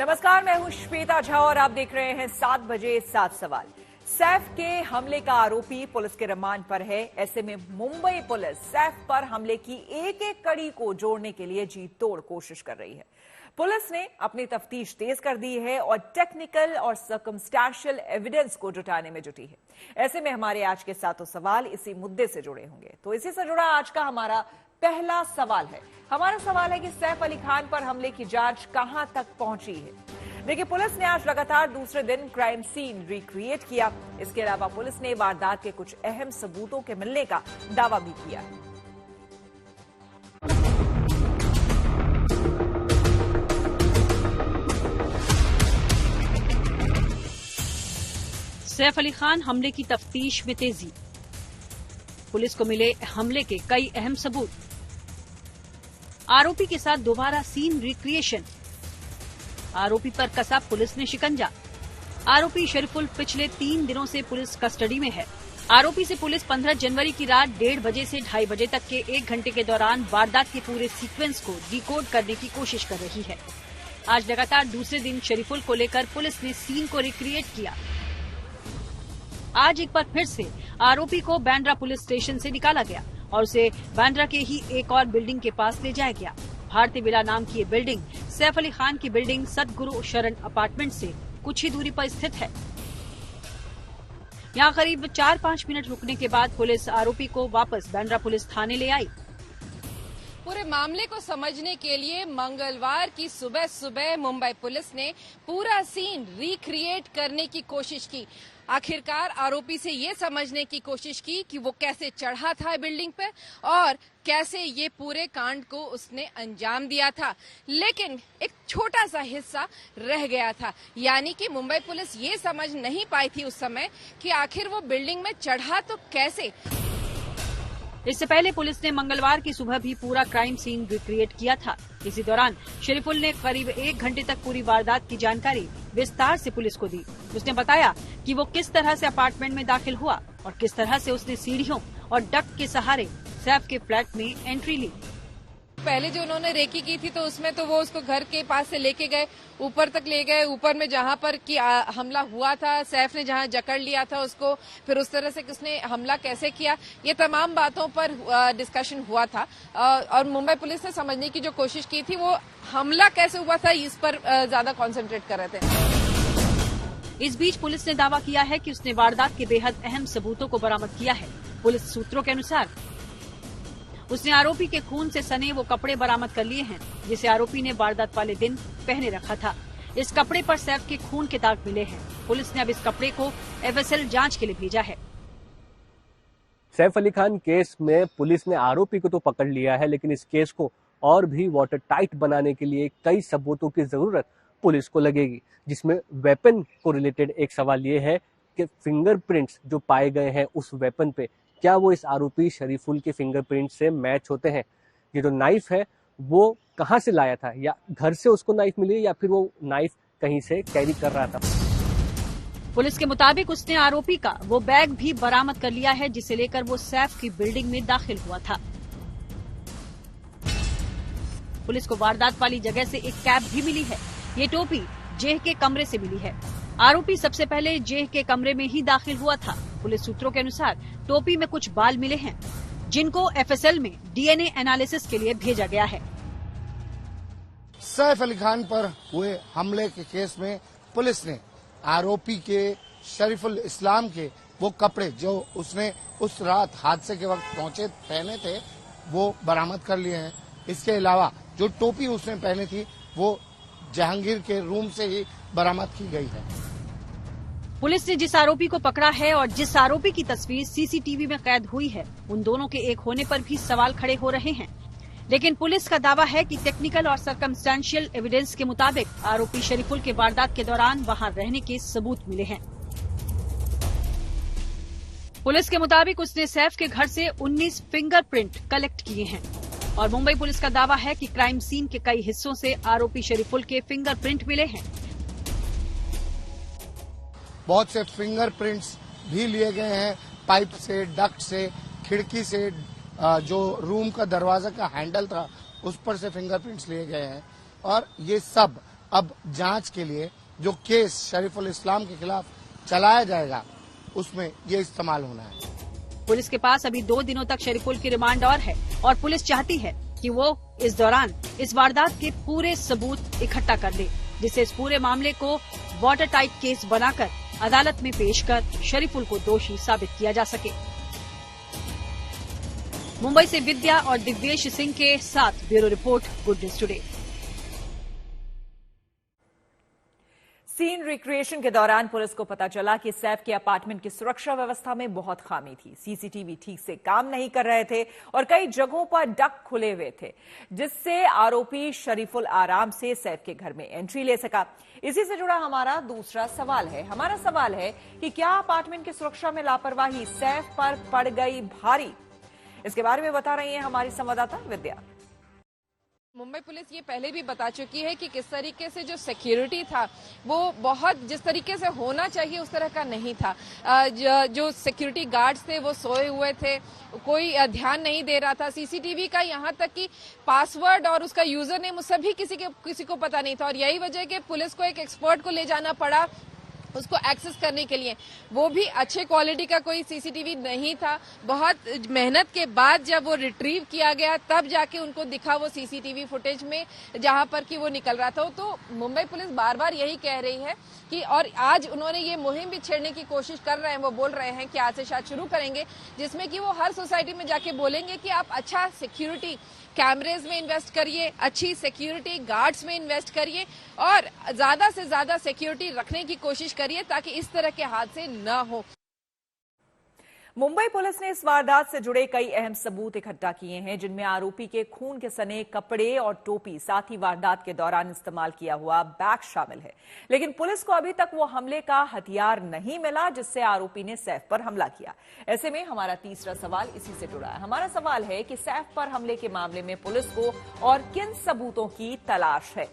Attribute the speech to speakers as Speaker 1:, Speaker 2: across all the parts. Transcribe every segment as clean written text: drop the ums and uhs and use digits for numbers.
Speaker 1: नमस्कार, मैं हूं श्वेता झा और आप देख रहे हैं 7 बजे 7 सवाल। सैफ के हमले का आरोपी पुलिस के रिमांड पर है। ऐसे में मुंबई पुलिस सैफ पर हमले की एक एक कड़ी को जोड़ने के लिए जी तोड़ कोशिश कर रही है। पुलिस ने अपनी तफ्तीश तेज कर दी है और टेक्निकल और सर्कमस्टेंशियल एविडेंस को जुटाने में जुटी है। ऐसे में हमारे आज के 7 सवाल इसी मुद्दे से जुड़े होंगे। तो इसी से जुड़ा आज का हमारा पहला सवाल है। हमारा सवाल है कि सैफ अली खान पर हमले की जांच कहां तक पहुंची है। देखिए, पुलिस ने आज लगातार दूसरे दिन क्राइम सीन रिक्रिएट किया। इसके अलावा पुलिस ने वारदात के कुछ अहम सबूतों के मिलने का दावा भी किया है।
Speaker 2: सैफ अली खान हमले की तफ्तीश में तेजी। पुलिस को मिले हमले के कई अहम सबूत। आरोपी के साथ दोबारा सीन रिक्रिएशन। आरोपी पर कसा पुलिस ने शिकंजा। आरोपी शरीफुल पिछले 3 दिनों से पुलिस कस्टडी में है। आरोपी से पुलिस 15 जनवरी की रात 1:30 बजे से 2:30 बजे तक के 1 घंटे के दौरान वारदात के पूरे सीक्वेंस को डिकोड करने की कोशिश कर रही है। आज लगातार दूसरे दिन शरीफुल को लेकर पुलिस ने सीन को रिक्रिएट किया। आज एक बार फिर से आरोपी को बांद्रा पुलिस स्टेशन से निकाला गया और उसे बांद्रा के ही एक और बिल्डिंग के पास ले जाया गया। भारतीय विला नाम की ये बिल्डिंग सैफ अली खान की बिल्डिंग सतगुरु शरण अपार्टमेंट से कुछ ही दूरी पर स्थित है। यहाँ करीब 4-5 मिनट रुकने के बाद पुलिस आरोपी को वापस बांद्रा पुलिस थाने ले आई।
Speaker 3: पूरे मामले को समझने के लिए मंगलवार की सुबह सुबह मुंबई पुलिस ने पूरा सीन रिक्रिएट करने की कोशिश की। आखिरकार आरोपी से ये समझने की कोशिश की कि वो कैसे चढ़ा था बिल्डिंग पे और कैसे ये पूरे कांड को उसने अंजाम दिया था। लेकिन एक छोटा सा हिस्सा रह गया था, यानी कि मुंबई पुलिस ये समझ नहीं पाई थी उस समय कि आखिर वो बिल्डिंग में चढ़ा तो कैसे।
Speaker 2: इससे पहले पुलिस ने मंगलवार की सुबह भी पूरा क्राइम सीन रिक्रिएट किया था। इसी दौरान शरीफुल ने करीब 1 घंटे तक पूरी वारदात की जानकारी विस्तार से पुलिस को दी। उसने बताया कि वो किस तरह से अपार्टमेंट में दाखिल हुआ और किस तरह से उसने सीढ़ियों और डक्ट के सहारे सैफ के फ्लैट में एंट्री ली।
Speaker 3: पहले जो उन्होंने रेकी की थी तो उसमें तो वो उसको घर के पास से लेके गए, ऊपर तक ले गए। ऊपर में जहां पर कि हमला हुआ था, सैफ ने जहां जकड़ लिया था उसको, फिर उस तरह से उसने हमला कैसे किया, ये तमाम बातों पर डिस्कशन हुआ था। और मुंबई पुलिस ने समझने की जो कोशिश की थी वो हमला कैसे हुआ था इस पर ज्यादा कॉन्सेंट्रेट कर रहे थे।
Speaker 2: इस बीच पुलिस ने दावा किया है कि उसने वारदात के बेहद अहम सबूतों को बरामद किया है। पुलिस सूत्रों के अनुसार उसने आरोपी के खून से सने वो कपड़े बरामद कर लिए हैं जिसे आरोपी ने वारदात वाले दिन पहने रखा था। इस कपड़े पर सैफ के खून के दाग मिले हैं। पुलिस ने अब इस कपड़े को एफएसएल जांच के लिए भेजा है।
Speaker 4: सैफ अली खान केस में पुलिस ने आरोपी को तो पकड़ लिया है, लेकिन इस केस को और भी वाटर टाइट बनाने के लिए कई सबूतों की जरूरत पुलिस को लगेगी, जिसमें वेपन को रिलेटेड एक सवाल ये है कि फिंगरप्रिंट्स जो पाए गए हैं उस वेपन पे क्या वो इस आरोपी शरीफुल के फिंगरप्रिंट से मैच होते हैं। ये जो नाइफ है वो कहां से लाया था, या घर से उसको नाइफ मिली या फिर वो नाइफ कहीं से कैरी कर रहा था।
Speaker 2: पुलिस के मुताबिक उसने आरोपी का वो बैग भी बरामद कर लिया है जिसे लेकर वो सैफ की बिल्डिंग में दाखिल हुआ था। पुलिस को वारदात वाली जगह से एक कैप भी मिली है। ये टोपी जेह के कमरे से मिली है। आरोपी सबसे पहले जेह के कमरे में ही दाखिल हुआ था। पुलिस सूत्रों के अनुसार टोपी में कुछ बाल मिले हैं जिनको एफएसएल में डीएनए एनालिसिस के लिए भेजा गया है।
Speaker 5: सैफ अली खान पर हुए हमले के केस में पुलिस ने आरोपी के शरीफुल इस्लाम के वो कपड़े जो उसने उस रात हादसे के वक्त पहने थे वो बरामद कर लिए हैं। इसके अलावा जो टोपी उसने पहनी थी वो जहांगीर के रूम से ही बरामद की गई है।
Speaker 2: पुलिस ने जिस आरोपी को पकड़ा है और जिस आरोपी की तस्वीर सीसीटीवी में कैद हुई है, उन दोनों के एक होने पर भी सवाल खड़े हो रहे हैं। लेकिन पुलिस का दावा है कि टेक्निकल और सर्कमस्टेंशियल एविडेंस के मुताबिक आरोपी शरीफुल के वारदात के दौरान वहां रहने के सबूत मिले हैं। पुलिस के मुताबिक उसने सैफ के घर से 19 फिंगरप्रिंट कलेक्ट किए हैं और मुंबई पुलिस का दावा है कि क्राइम सीन के कई हिस्सों से आरोपी शरीफुल के फिंगरप्रिंट मिले हैं।
Speaker 5: बहुत से फिंगरप्रिंट्स भी लिए गए हैं, पाइप से, डक्ट से, खिड़की से, जो रूम का दरवाजा का हैंडल था उस पर से फिंगरप्रिंट्स लिए गए हैं और ये सब अब जांच के लिए जो केस शरीफुल इस्लाम के खिलाफ चलाया जाएगा उसमें ये इस्तेमाल होना है।
Speaker 2: पुलिस के पास अभी 2 दिनों तक शरीफुल की रिमांड और है और पुलिस चाहती है कि वो इस दौरान इस वारदात के पूरे सबूत इकट्ठा कर ले, जिससे इस पूरे मामले को वाटर टाइट केस बनाकर अदालत में पेश कर शरीफुल को दोषी साबित किया जा सके। मुंबई से विद्या और दिव्येश सिंह के साथ bureau report, good news today.
Speaker 1: Scene recreation के दौरान पुलिस को पता चला कि सैफ के अपार्टमेंट की सुरक्षा व्यवस्था में बहुत खामी थी। सीसीटीवी ठीक से काम नहीं कर रहे थे और कई जगहों पर डक खुले हुए थे, जिससे आरोपी शरीफुल आराम से सैफ के घर में एंट्री ले सका। इसी से जुड़ा हमारा दूसरा सवाल है। हमारा सवाल है कि क्या अपार्टमेंट की सुरक्षा में लापरवाही सैफ पर पड़ गई भारी? इसके बारे में बता रही है हमारी संवाददाता विद्या।
Speaker 3: मुंबई पुलिस ये पहले भी बता चुकी है कि किस तरीके से जो सिक्योरिटी था वो बहुत जिस तरीके से होना चाहिए उस तरह का नहीं था। जो सिक्योरिटी गार्ड्स थे वो सोए हुए थे, कोई ध्यान नहीं दे रहा था। सीसीटीवी का यहाँ तक कि पासवर्ड और उसका यूजर नेम सभी किसी को पता नहीं था और यही वजह कि पुलिस को एक एक्सपर्ट को ले जाना पड़ा उसको एक्सेस करने के लिए। वो भी अच्छे क्वालिटी का कोई सीसीटीवी नहीं था। बहुत मेहनत के बाद जब वो रिट्रीव किया गया तब जाके उनको दिखा वो सीसीटीवी फुटेज में जहां पर कि वो निकल रहा था। तो मुंबई पुलिस बार बार यही कह रही है कि और आज उन्होंने ये मुहिम भी छेड़ने की कोशिश कर रहे हैं। वो बोल रहे हैं कि आज से शायद शुरू करेंगे जिसमें कि वो हर सोसाइटी में जाके बोलेंगे कि आप अच्छा सिक्योरिटी कैमरेज में इन्वेस्ट करिए, अच्छी सिक्योरिटी गार्ड्स में इन्वेस्ट करिए और ज्यादा से ज्यादा सिक्योरिटी रखने की कोशिश करिए ताकि इस तरह के हादसे न हो।
Speaker 1: मुंबई पुलिस ने इस वारदात से जुड़े कई अहम सबूत इकट्ठा किए हैं, जिनमें आरोपी के खून के सने कपड़े और टोपी, साथ ही वारदात के दौरान इस्तेमाल किया हुआ बैग शामिल है। लेकिन पुलिस को अभी तक वो हमले का हथियार नहीं मिला जिससे आरोपी ने सैफ पर हमला किया। ऐसे में हमारा तीसरा सवाल इसी से जुड़ा है। हमारा सवाल है कि सैफ पर हमले के मामले में पुलिस को और किन सबूतों की तलाश है?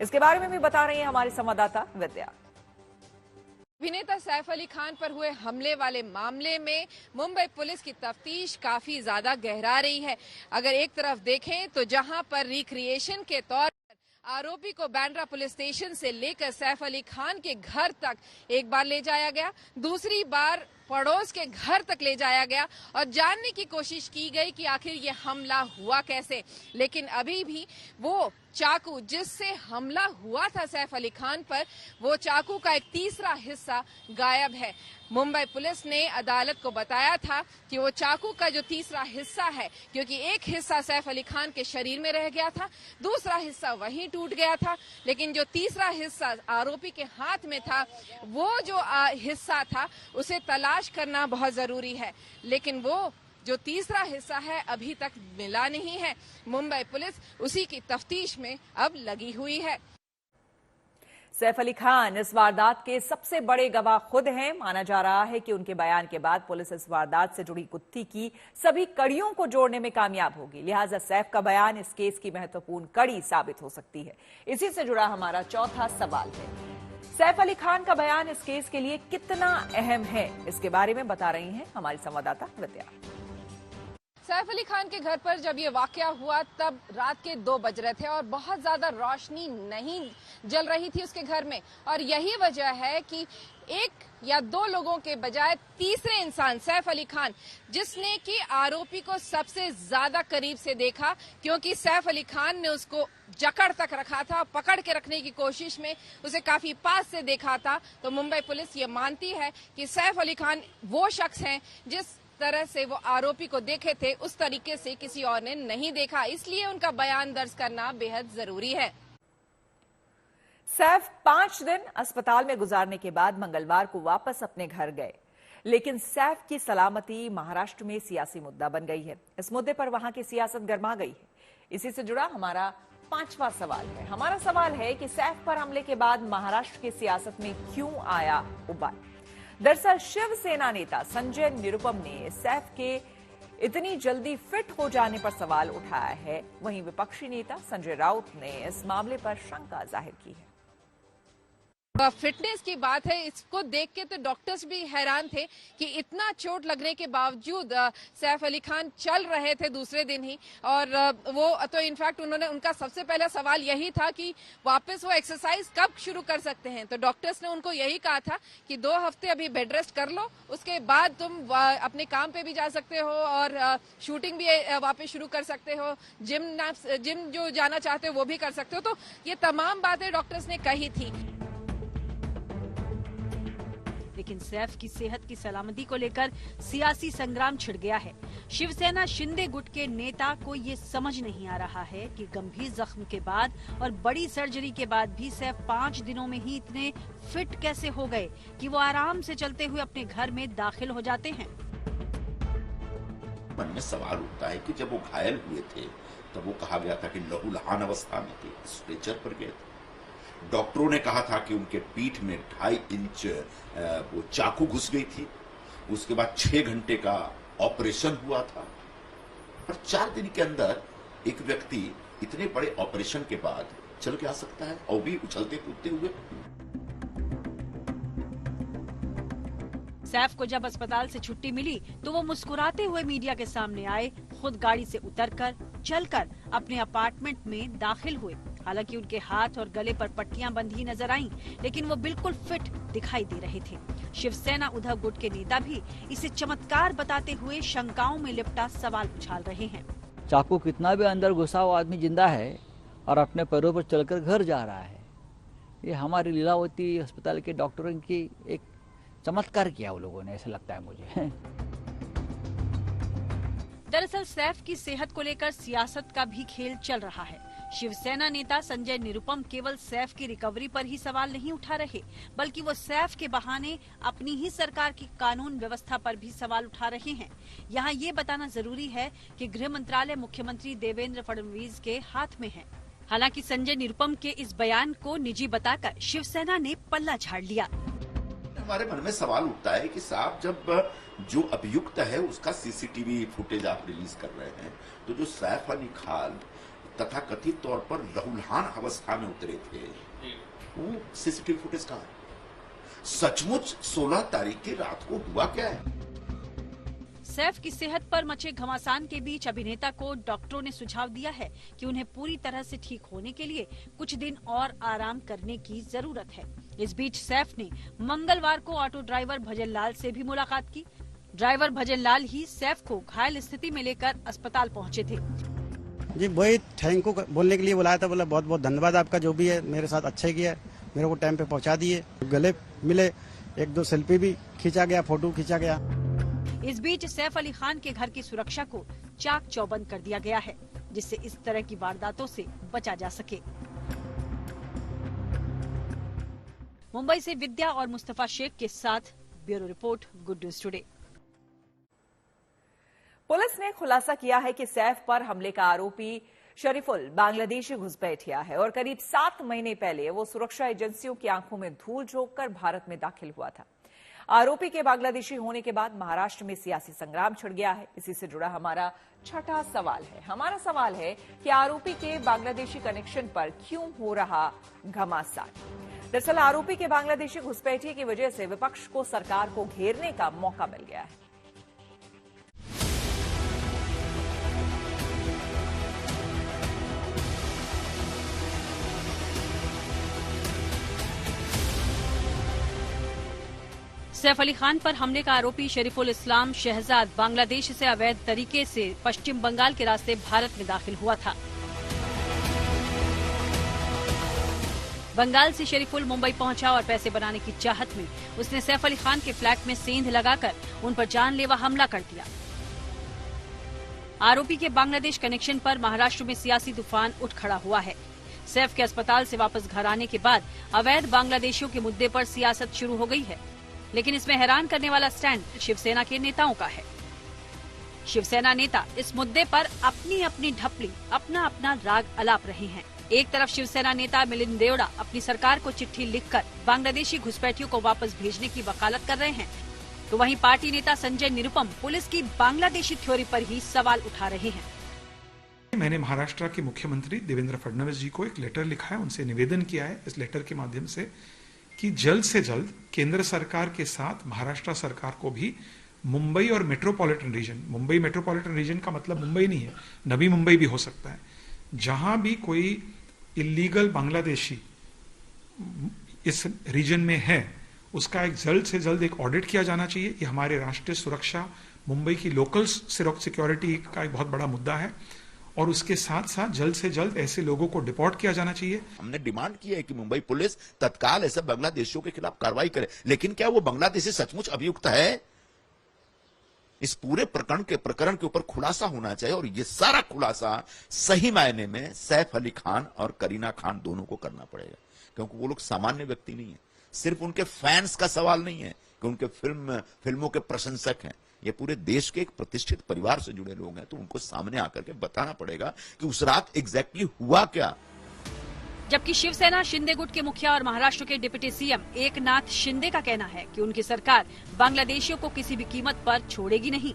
Speaker 1: इसके बारे में भी बता रही है हमारी संवाददाता विद्या।
Speaker 3: अभिनेता सैफ अली खान पर हुए हमले वाले मामले में मुंबई पुलिस की तफ्तीश काफी ज्यादा गहरा रही है। अगर एक तरफ देखें तो जहां पर रिक्रिएशन के तौर पर आरोपी को बांद्रा पुलिस स्टेशन से लेकर सैफ अली खान के घर तक एक बार ले जाया गया, दूसरी बार पड़ोस के घर तक ले जाया गया और जानने की कोशिश की गई कि आखिर ये हमला हुआ कैसे। लेकिन अभी भी वो चाकू जिससे हमला हुआ था सैफ अली खान पर, वो चाकू का एक तीसरा हिस्सा गायब है। मुंबई पुलिस ने अदालत को बताया था कि वो चाकू का जो तीसरा हिस्सा है, क्योंकि एक हिस्सा सैफ अली खान के शरीर में रह गया था, दूसरा हिस्सा वहीं टूट गया था, लेकिन जो तीसरा हिस्सा आरोपी के हाथ में था वो जो हिस्सा था उसे तलाश करना बहुत जरूरी है। लेकिन वो जो तीसरा हिस्सा है अभी तक मिला नहीं है। मुंबई पुलिस उसी की तफ्तीश में अब लगी हुई है।
Speaker 1: सैफ अली खान इस वारदात के सबसे बड़े गवाह खुद हैं। माना जा रहा है कि उनके बयान के बाद पुलिस इस वारदात से जुड़ी गुत्थी की सभी कड़ियों को जोड़ने में कामयाब होगी। लिहाजा सैफ का बयान इस केस की महत्वपूर्ण कड़ी साबित हो सकती है। इसी से जुड़ा हमारा चौथा सवाल है, सैफ अली खान का बयान इस केस के लिए कितना अहम है? इसके बारे में बता रही हैं हमारी संवाददाता विद्या।
Speaker 3: सैफ अली खान के घर पर जब ये वाकया हुआ तब रात के 2 बज रहे थे और बहुत ज्यादा रोशनी नहीं जल रही थी उसके घर में और यही वजह है कि एक या 2 लोगों के बजाय तीसरे इंसान सैफ अली खान, जिसने कि आरोपी को सबसे ज्यादा करीब से देखा, क्योंकि सैफ अली खान ने उसको जकड़ तक रखा था, पकड़ के रखने की कोशिश में उसे काफी पास से देखा था। तो मुंबई पुलिस ये मानती है कि सैफ अली खान वो शख्स हैं जिस तरह से वो आरोपी को देखे थे उस तरीके से किसी और ने नहीं देखा, इसलिए उनका बयान दर्ज करना बेहद जरूरी है।
Speaker 1: सैफ 5 दिन अस्पताल में गुजारने के बाद मंगलवार को वापस अपने घर गए, लेकिन सैफ की सलामती महाराष्ट्र में सियासी मुद्दा बन गई है। इस मुद्दे पर वहां की सियासत गर्मा गई है। इसी से जुड़ा हमारा 5वां सवाल है। हमारा सवाल है कि सैफ पर हमले के बाद महाराष्ट्र की सियासत में क्यों आया उबाल? दरअसल शिवसेना नेता संजय निरुपम ने सैफ के इतनी जल्दी फिट हो जाने पर सवाल उठाया है। वहीं विपक्षी नेता संजय राउत ने इस मामले पर शंका जाहिर की है।
Speaker 3: फिटनेस की बात है, इसको देख के तो डॉक्टर्स भी हैरान थे कि इतना चोट लगने के बावजूद सैफ अली खान चल रहे थे दूसरे दिन ही। और वो तो इनफैक्ट उनका सबसे पहला सवाल यही था कि वापस वो एक्सरसाइज कब शुरू कर सकते हैं। तो डॉक्टर्स ने उनको यही कहा था कि 2 हफ्ते अभी बेड रेस्ट कर लो, उसके बाद तुम अपने काम पे भी जा सकते हो और शूटिंग भी वापस शुरू कर सकते हो, जिम जो जाना चाहते हो वो भी कर सकते हो। तो ये तमाम बातें डॉक्टर्स ने कही थी।
Speaker 2: लेकिन सैफ की सेहत की सलामती को लेकर सियासी संग्राम छिड़ गया है। शिवसेना शिंदे गुट के नेता को ये समझ नहीं आ रहा है कि गंभीर जख्म के बाद और बड़ी सर्जरी के बाद भी सैफ 5 दिनों में ही इतने फिट कैसे हो गए कि वो आराम से चलते हुए अपने घर में दाखिल हो जाते हैं।
Speaker 6: मन में सवाल उठता है कि जब वो घायल हुए थे तब वो कहा गया था कि लहूलुहान अवस्था में थे, स्ट्रेचर पर गए थे। डॉक्टरों ने कहा था कि उनके पीठ में 2.5 इंच वो चाकू घुस गई थी। उसके बाद 6 घंटे का ऑपरेशन हुआ था और 4 दिन के अंदर एक व्यक्ति इतने बड़े ऑपरेशन के बाद चल के आ सकता है और भी उछलते कूदते हुए।
Speaker 2: सैफ को जब अस्पताल से छुट्टी मिली तो वो मुस्कुराते हुए मीडिया के सामने आए, खुद गाड़ी से उतरकर चलकर अपने अपार्टमेंट में दाखिल हुए। हालांकि उनके हाथ और गले पर पट्टियां बंधी नजर आईं, लेकिन वो बिल्कुल फिट दिखाई दे रहे थे। शिवसेना उद्धव गुट के नेता भी इसे चमत्कार बताते हुए शंकाओं में लिपटा सवाल उछाल रहे हैं।
Speaker 7: चाकू कितना भी अंदर घुसा हुआ आदमी जिंदा है और अपने पैरों पर चलकर घर जा रहा है। ये हमारी लीलावती अस्पताल के डॉक्टरों की एक चमत्कार किया वो लोगों ने, ऐसा लगता है मुझे।
Speaker 2: दरअसल सैफ की सेहत को लेकर सियासत का भी खेल चल रहा है। शिवसेना नेता संजय निरुपम केवल सैफ की रिकवरी पर ही सवाल नहीं उठा रहे, बल्कि वो सैफ के बहाने अपनी ही सरकार की कानून व्यवस्था पर भी सवाल उठा रहे हैं। यहाँ ये बताना जरूरी है कि गृह मंत्रालय मुख्यमंत्री देवेंद्र फडणवीस के हाथ में है। हालांकि संजय निरुपम के इस बयान को निजी बताकर शिवसेना ने पल्ला झाड़ लिया।
Speaker 6: हमारे मन में सवाल उठता है कि साहब जब जो अभियुक्त है उसका सीसीटीवी फुटेज आप रिलीज कर रहे हैं, तो जो सैफ अली खान तथा कथित तौर पर लहूलुहान अवस्था में उतरे थे वो सीसीटीवी फुटेज कहाँ है? सचमुच 16 तारीख की रात को हुआ क्या है?
Speaker 2: सैफ की सेहत पर मचे घमासान के बीच अभिनेता को डॉक्टरों ने सुझाव दिया है कि उन्हें पूरी तरह से ठीक होने के लिए कुछ दिन और आराम करने की जरूरत है। इस बीच सैफ ने मंगलवार को ऑटो ड्राइवर भजन लाल से भी मुलाकात की। ड्राइवर भजन लाल ही सैफ को घायल स्थिति में लेकर अस्पताल पहुंचे थे।
Speaker 8: जी वही थैंक यू बोलने के लिए बुलाया था। बोला बहुत बहुत धन्यवाद आपका, जो भी है मेरे साथ अच्छा ही किया, मेरे को टाइम पे पहुंचा दिए। गले मिले, 1-2 सेल्फी भी खींचा गया, फोटो खींचा गया।
Speaker 2: इस बीच सैफ अली खान के घर की सुरक्षा को चाक चौबंद कर दिया गया है, जिससे इस तरह की वारदातों से बचा जा सके। मुंबई से विद्या और मुस्तफा शेख के साथ bureau report, good news today.
Speaker 1: Police ने खुलासा किया है कि सैफ पर हमले का आरोपी शरीफुल बांग्लादेशी घुसपैठिया है और करीब 7 महीने पहले वो सुरक्षा एजेंसियों की आंखों में धूल झोंककर भारत में दाखिल हुआ था। आरोपी के बांग्लादेशी होने के बाद महाराष्ट्र में सियासी संग्राम छिड़ गया है। इसी से जुड़ा हमारा छठा सवाल है। हमारा सवाल है कि आरोपी के बांग्लादेशी कनेक्शन पर क्यों हो रहा घमासान। दरअसल आरोपी के बांग्लादेशी घुसपैठिए की वजह से विपक्ष को सरकार को घेरने का मौका मिल गया है।
Speaker 2: सैफ अली खान पर हमले का आरोपी शरीफुल इस्लाम शहजाद बांग्लादेश से अवैध तरीके से पश्चिम बंगाल के रास्ते भारत में दाखिल हुआ था। बंगाल से शरीफुल मुंबई पहुंचा और पैसे बनाने की चाहत में उसने सैफ अली खान के फ्लैट में सेंध लगाकर उन पर जानलेवा हमला कर दिया। आरोपी के बांग्लादेश कनेक्शन पर महाराष्ट्र में सियासी तूफान उठ खड़ा हुआ है। सैफ के अस्पताल से वापस घर आने के बाद अवैध बांग्लादेशियों के मुद्दे पर सियासत शुरू हो गई है, लेकिन इसमें हैरान करने वाला स्टैंड शिवसेना के नेताओं का है। शिवसेना नेता इस मुद्दे पर अपनी अपनी ढपली, अपना अपना राग अलाप रहे हैं। एक तरफ शिवसेना नेता मिलिंद देवड़ा अपनी सरकार को चिट्ठी लिखकर बांग्लादेशी घुसपैठियों को वापस भेजने की वकालत कर रहे हैं, तो वहीं पार्टी नेता संजय निरुपम पुलिस की बांग्लादेशी थ्योरी पर ही सवाल उठा रहे हैं।
Speaker 9: मैंने महाराष्ट्र के मुख्यमंत्री देवेंद्र फडणवीस जी को एक लेटर लिखा है, उनसे निवेदन किया है इस लेटर के माध्यम से कि जल्द से जल्द केंद्र सरकार के साथ महाराष्ट्र सरकार को भी मुंबई और metropolitan region, Mumbai metropolitan region का मतलब मुंबई नहीं है, नवी मुंबई भी हो सकता है, जहां भी कोई इलीगल बांग्लादेशी इस रीजन में है उसका एक जल्द से जल्द एक ऑडिट किया जाना चाहिए। ये हमारे राष्ट्रीय सुरक्षा, मुंबई की लोकल सिक्योरिटी का एक बहुत बड़ा मुद्दा है और उसके साथ साथ जल्द से जल्द ऐसे लोगों को डिपोर्ट किया जाना चाहिए।
Speaker 6: हमने डिमांड की है कि मुंबई पुलिस तत्काल ऐसे बांग्लादेशियों के खिलाफ कार्रवाई करे, लेकिन क्या वो बांग्लादेशी सचमुच अभियुक्त है? इस पूरे प्रकरण के ऊपर खुलासा होना चाहिए और ये सारा खुलासा सही मायने में सैफ अली खान और करीना खान दोनों को करना पड़ेगा, क्योंकि वो लोग सामान्य व्यक्ति नहीं है। सिर्फ उनके फैंस का सवाल नहीं है कि उनके फिल्मों के प्रशंसक हैं, ये पूरे देश के एक प्रतिष्ठित परिवार से जुड़े लोग हैं, तो उनको सामने आकर के बताना पड़ेगा कि उस रात एग्जैक्टली हुआ क्या।
Speaker 2: जबकि शिवसेना शिंदे गुट के मुखिया और महाराष्ट्र के डिप्टी सीएम एकनाथ शिंदे का कहना है कि उनकी सरकार बांग्लादेशियों को किसी भी कीमत पर छोड़ेगी नहीं।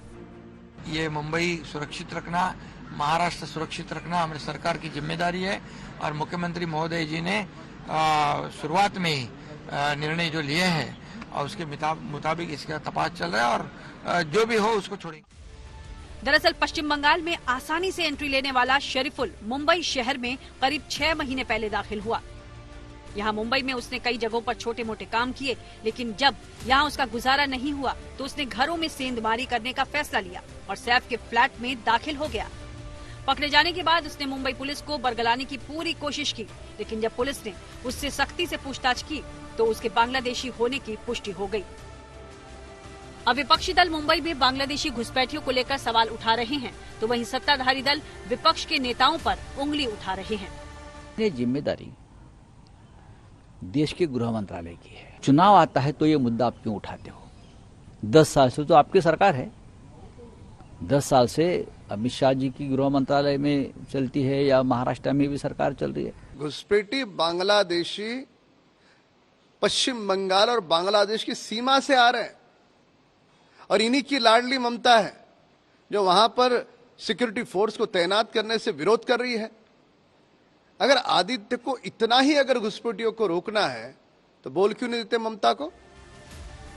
Speaker 10: ये मुंबई सुरक्षित रखना, महाराष्ट्र सुरक्षित रखना हमारी सरकार की जिम्मेदारी है और मुख्यमंत्री महोदय जी ने शुरुआत में ही निर्णय जो लिए हैं और उसके मुताबिक इसका तपास चल रहा है और जो भी हो उसको छोड़ेंगे।
Speaker 2: दरअसल पश्चिम बंगाल में आसानी से एंट्री लेने वाला शरीफुल मुंबई शहर में करीब 6 महीने पहले दाखिल हुआ। यहाँ मुंबई में उसने कई जगहों पर छोटे मोटे काम किए, लेकिन जब यहाँ उसका गुजारा नहीं हुआ तो उसने घरों में सेंधमारी करने का फैसला लिया और सैफ के फ्लैट में दाखिल हो गया। पकड़े जाने के बाद उसने मुंबई पुलिस को बरगलाने की पूरी कोशिश की, लेकिन जब पुलिस ने उससे सख्ती से पूछताछ की तो उसके बांग्लादेशी होने की पुष्टि हो गई। अब विपक्षी दल मुंबई में बांग्लादेशी घुसपैठियों को लेकर सवाल उठा रहे हैं, तो वहीं सत्ताधारी दल विपक्ष के नेताओं पर उंगली उठा रहे हैं।
Speaker 7: ये जिम्मेदारी देश के गृह मंत्रालय की है। चुनाव आता है तो ये मुद्दा आप क्यों उठाते हो? 10 साल से तो आपकी सरकार है, 10 साल से अमित शाह जी की गृह मंत्रालय में चलती है या महाराष्ट्र में भी सरकार चल रही है।
Speaker 11: घुसपैठी बांग्लादेशी पश्चिम बंगाल और बांग्लादेश की सीमा से आ रहे हैं और इन्हीं की लाडली ममता है जो वहां पर सिक्योरिटी फोर्स को तैनात करने से विरोध कर रही है। अगर आदित्य को इतना ही अगर घुसपैठियों को रोकना है तो बोल क्यों नहीं देते ममता को?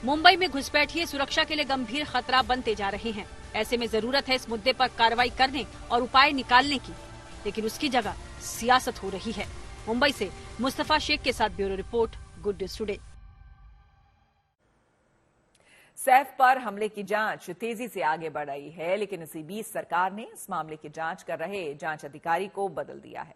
Speaker 2: मुंबई में घुसपैठिए सुरक्षा के लिए गंभीर खतरा बनते जा रहे हैं। ऐसे में जरूरत है इस मुद्दे पर कार्रवाई करने और उपाय निकालने की, लेकिन उसकी जगह सियासत हो रही है। मुंबई से मुस्तफा शेख के साथ bureau report, good news today.
Speaker 1: Saif पर हमले की जांच तेजी से आगे बढ़ रही है, लेकिन इसी बीच सरकार ने इस मामले की जांच कर रहे जांच अधिकारी को बदल दिया है।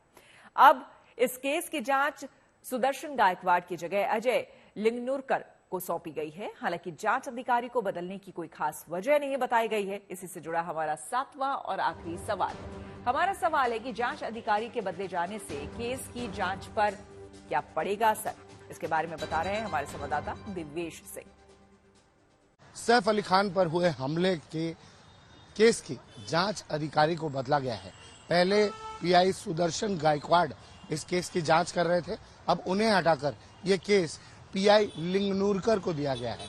Speaker 1: अब इस केस की जांच सुदर्शन गायकवाड़ की जगह अजय लिंगनुरकर को सौंपी गई है। हालांकि जांच अधिकारी को बदलने की कोई खास वजह नहीं बताई गई है। इसी से जुड़ा हमारा 7वां और आखिरी सवाल। हमारा सवाल है कि जांच अधिकारी के बदले जाने से केस की जांच पर क्या पड़ेगा असर? इसके बारे में बता रहे हैं हमारे संवाददाता दिव्येश सिंह।
Speaker 5: सैफ अली खान पर हुए हमले के केस की जांच अधिकारी को बदला गया है। पहले पीआई सुदर्शन गायकवाड़ इस केस की जांच कर रहे थे, अब उन्हें हटाकर ये केस पीआई लिंगनुरकर को दिया गया है।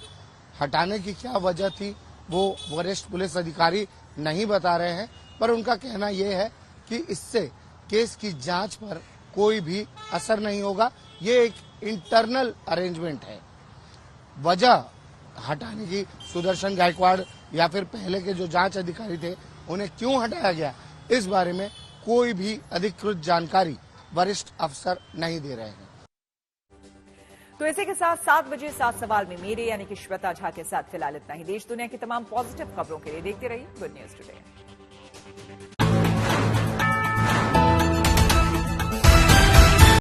Speaker 5: हटाने की क्या वजह थी वो वरिष्ठ पुलिस अधिकारी नहीं बता रहे हैं, पर उनका कहना यह है कि इससे केस की जांच पर कोई भी असर नहीं होगा। ये एक इंटरनल अरेंजमेंट है। वजह हटाने की सुदर्शन गायकवाड़ या फिर पहले के जो जांच अधिकारी थे उन्हें क्यों हटाया गया, इस बारे में कोई भी अधिकृत जानकारी वरिष्ठ अफसर नहीं दे रहे हैं।
Speaker 1: तो इसी के साथ 7 बजे 7 सवाल में मेरे यानी कि श्वेता झा के साथ फिलहाल इतना ही। देश दुनिया की तमाम पॉजिटिव खबरों के लिए देखते रहिए गुड न्यूज टुडे।